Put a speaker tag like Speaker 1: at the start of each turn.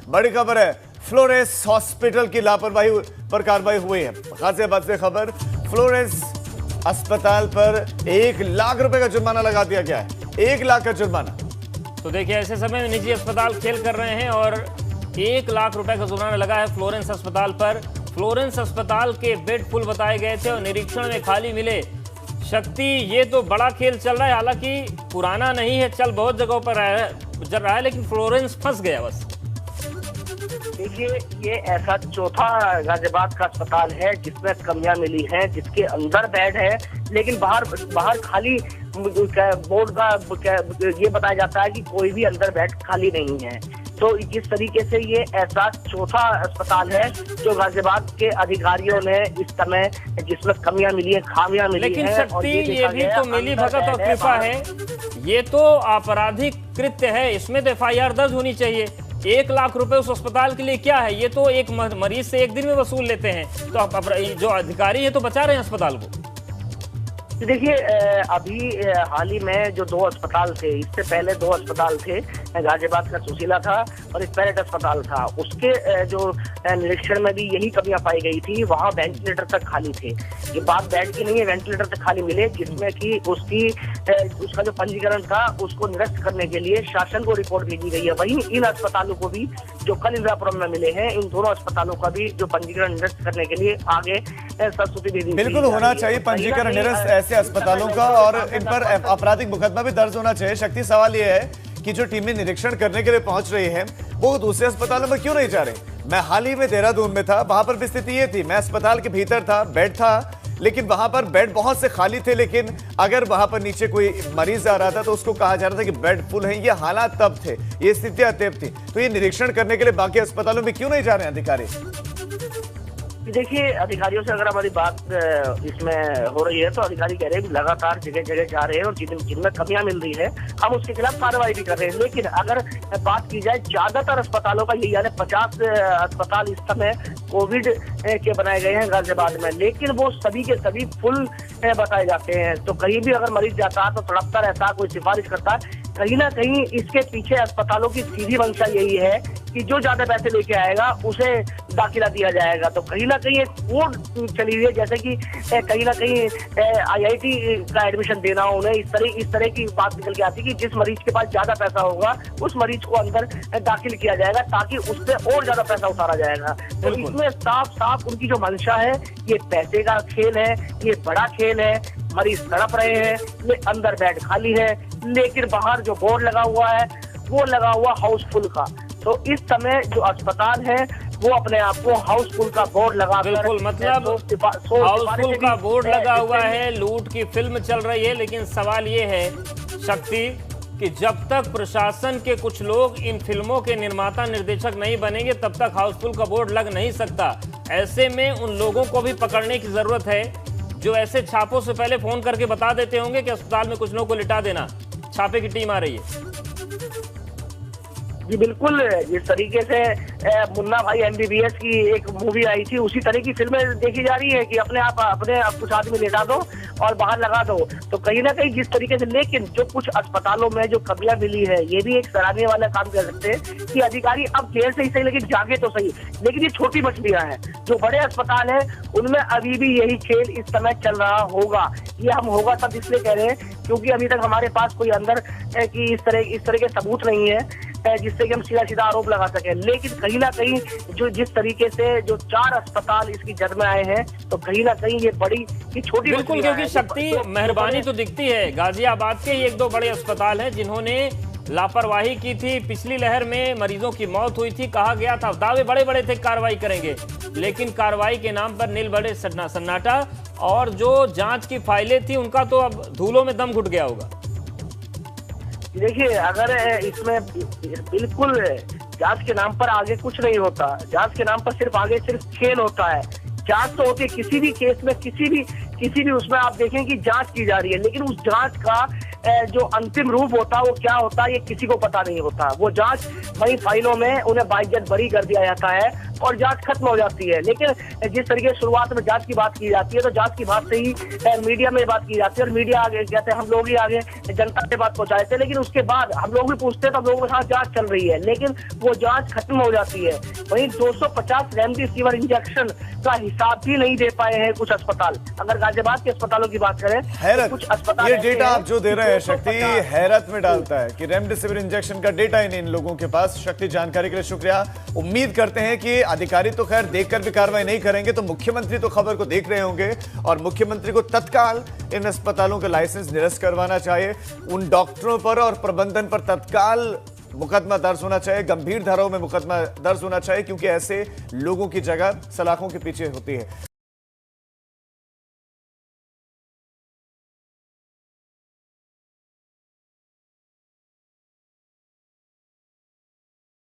Speaker 1: बड़ी खबर है, फ्लोरेंस हॉस्पिटल की लापरवाही पर कार्रवाई हुई है। गाजियाबाद से खबर, फ्लोरेंस अस्पताल पर 1 लाख रुपए का जुर्माना लगा दिया गया है। 1 लाख का जुर्माना।
Speaker 2: तो देखिए, ऐसे समय में निजी अस्पताल खेल कर रहे हैं और 1 लाख रुपए का जुर्माना लगा है फ्लोरेंस अस्पताल पर। फ्लोरेंस अस्पताल के बेड फुल बताए गए थे और निरीक्षण में खाली मिले। शक्ति, ये तो बड़ा खेल चल रहा है, हालांकि पुराना नहीं है, चल बहुत जगहों पर चल रहा है, लेकिन फ्लोरेंस फंस गया बस।
Speaker 3: देखिए, ये ऐसा चौथा गाजियाबाद का अस्पताल है जिसमें कमियां मिली हैं, जिसके अंदर बेड है लेकिन बाहर खाली बोर्ड का ये बताया जाता है कि कोई भी अंदर बेड खाली नहीं है। तो जिस तरीके से ये ऐसा चौथा अस्पताल है जो गाजियाबाद के अधिकारियों ने इस समय जिसमें कमियां मिली है, खामियां मिली
Speaker 2: लेकिन
Speaker 3: है।
Speaker 2: शक्ति, ये भी तो मिली भगत और कृपा है, ये तो आपराधिक कृत्य है, इसमें तो FIR दर्ज होनी चाहिए। 1 लाख रुपए उस अस्पताल के लिए क्या है? ये तो एक मरीज से 1 दिन में वसूल लेते हैं। तो जो अधिकारी है तो बचा रहे हैं अस्पताल को।
Speaker 3: देखिए, अभी हाल ही में जो 2 अस्पताल थे, इससे पहले 2 अस्पताल थे, गाजियाबाद का सुशीला था और एक पैरेट अस्पताल था, उसके जो निरीक्षण में भी यही कमियां पाई गई थी। वहां वेंटिलेटर तक खाली थे। ये बात बेड की नहीं है, वेंटिलेटर तक खाली मिले, जिसमें कि उसका जो पंजीकरण था उसको निरस्त करने के लिए शासन को रिपोर्ट भेजी गई है। वहीं इन अस्पतालों को भी जो कल इंदिरापुरम में मिले हैं, इन दोनों अस्पतालों का भी जो पंजीकरण निरस्त करने के लिए आगे संस्तुति भेजी।
Speaker 1: बिल्कुल होना चाहिए पंजीकरण निरस्त ऐसे अस्पतालों का, और इन पर आपराधिक मुकदमा भी दर्ज होना चाहिए। शक्ति, सवाल यह है कि जो टीमें निरीक्षण करने के लिए पहुंच रही है वो दूसरे अस्पतालों में क्यों नहीं जा रहे? मैं हाल ही में देहरादून में था, वहां पर भी स्थिति ये थी। मैं अस्पताल के भीतर था, बेड था, लेकिन वहां पर बेड बहुत से खाली थे। लेकिन अगर वहां पर नीचे कोई मरीज आ रहा था तो उसको कहा जा रहा था कि बेड फुल है। ये हालात तब थे, ये स्थितियां तब थी। तो ये निरीक्षण करने के लिए बाकी अस्पतालों में क्यों नहीं जा रहे हैं अधिकारी?
Speaker 3: देखिए, अधिकारियों से अगर हमारी बात इसमें हो रही है तो अधिकारी कह रहे हैं लगातार जगह जगह जा रहे हैं और जिनमें कमियां मिल रही है हम उसके खिलाफ कार्रवाई भी कर रहे हैं। लेकिन अगर बात की जाए, ज्यादातर अस्पतालों का यही हाल है। 50 अस्पताल इस समय कोविड के बनाए गए हैं गाजियाबाद में, लेकिन वो सभी के सभी फुल बताए जाते हैं। तो कहीं भी अगर मरीज जाता है तो तड़पता रहता है, कोई सिफारिश करता है। कहीं ना कहीं इसके पीछे अस्पतालों की सीधी मंशा यही है कि जो ज्यादा पैसे लेके आएगा उसे दाखिला दिया जाएगा। तो कहीं ना कहीं एक कोड चली हुई है, जैसे कि कहीं ना कहीं IIT का एडमिशन देना हो उन्हें, इस तरह की बात निकल के आती है कि जिस मरीज के पास ज्यादा पैसा होगा उस मरीज को अंदर दाखिल किया जाएगा ताकि उससे और ज्यादा पैसा उतारा जाएगा। तो इसमें साफ साफ उनकी जो मंशा है, ये पैसे का खेल है, ये बड़ा खेल है। मरीज तड़प रहे हैं, ये अंदर बेड खाली है, लेकिन बाहर जो बोर्ड लगा हुआ है वो लगा हुआ हाउसफुल का। तो इस समय जो अस्पताल है वो अपने आप को हाउसफुल का बोर्ड लगा,
Speaker 2: बिल्कुल, मतलब हाउसफुल का बोर्ड लगा हुआ है, लूट की फिल्म चल रही है। लेकिन सवाल ये है शक्ति कि जब तक प्रशासन के कुछ लोग इन फिल्मों के निर्माता निर्देशक नहीं बनेंगे तब तक हाउसफुल का बोर्ड लग नहीं सकता। ऐसे में उन लोगों को भी पकड़ने की जरूरत है जो ऐसे छापों से पहले फोन करके बता देते होंगे कि अस्पताल में कुछ लोगों को लिटा देना, छापे की टीम आ रही है।
Speaker 3: जी बिल्कुल, जिस तरीके से मुन्ना भाई MBBS की एक मूवी आई थी, उसी तरह की फिल्में देखी जा रही है कि अपने कुछ आदमी लेटा दो और बाहर लगा दो। तो कहीं ना कहीं जिस तरीके से, लेकिन जो कुछ अस्पतालों में जो कमियां मिली है, ये भी एक सराहनीय वाला काम कर सकते हैं कि अधिकारी अब जेल से ही सही लेकिन जागे तो सही। लेकिन ये छोटी मछलियां हैं, जो बड़े अस्पताल है उनमें अभी भी यही खेल इस समय चल रहा होगा। ये हम होगा सब इसलिए कह रहे हैं क्योंकि अभी तक हमारे पास कोई अंदर की इस तरह के सबूत नहीं है जिससे कि हम सीधा आरोप लगा सके। लेकिन कहीं ना कहीं जो जिस तरीके से जो 4 अस्पताल इसकी जद में आए हैं, तो कहीं ना कहीं ये बड़ी की छोटी,
Speaker 2: बिल्कुल, क्योंकि शक्ति मेहरबानी तो दिखती है। गाजियाबाद के 1-2 बड़े अस्पताल हैं जिन्होंने लापरवाही की थी। पिछली लहर में मरीजों की मौत हुई थी, कहा गया था, दावे बड़े बड़े थे कार्रवाई करेंगे, लेकिन कार्रवाई के नाम पर नील बड़े सन्नाटा। और जो जांच की फाइलें थी उनका तो अब धूलों में दम घुट गया होगा।
Speaker 3: देखिए, अगर इसमें बिल्कुल जांच के नाम पर आगे कुछ नहीं होता, जांच के नाम पर सिर्फ खेल होता है। जांच तो होती है किसी भी केस में, किसी भी किसी भी उसमें आप देखें कि जांच की जा रही है, लेकिन उस जांच का जो अंतिम रूप होता है वो क्या होता है ये किसी को पता नहीं होता। वो जांच वही फाइलों में उन्हें बाइज्जत बरी कर दिया जाता है और जांच खत्म हो जाती है। लेकिन जिस तरीके से शुरुआत में जांच की बात की जाती है तो जांच की बात से ही मीडिया में बात की जाती है और मीडिया आगे कहते हैं हम लोग ही आगे जनता से बात पहुंचाए थे, लेकिन उसके बाद हम लोग भी पूछते हैं तो हम लोगों के साथ जांच चल रही है, लेकिन वो जांच खत्म हो जाती है। वहीं 250 रेमडेसिविर इंजेक्शन का हिसाब भी नहीं दे पाए हैं कुछ अस्पताल। अगर गाजियाबाद के अस्पतालों की बात करें
Speaker 1: हैरत,
Speaker 3: कुछ अस्पताल
Speaker 1: ये डेटा आप जो दे रहे हैं
Speaker 3: 250
Speaker 1: शक्ति हैरत में डालता है कि रेमडेसिविर इंजेक्शन का डेटा ही नहीं इन लोगों के पास। शक्ति जानकारी के लिए शुक्रिया। उम्मीद करते हैं कि अधिकारी तो खैर देखकर भी कार्रवाई नहीं करेंगे तो मुख्यमंत्री तो खबर को देख रहे होंगे और मुख्यमंत्री को तत्काल इन अस्पतालों का लाइसेंस निरस्त करवाना चाहिए। उन डॉक्टरों पर और प्रबंधन पर तत्काल मुकदमा दर्ज होना चाहिए, गंभीर धाराओं में मुकदमा दर्ज होना चाहिए, क्योंकि ऐसे लोगों की जगह सलाखों के पीछे होती है।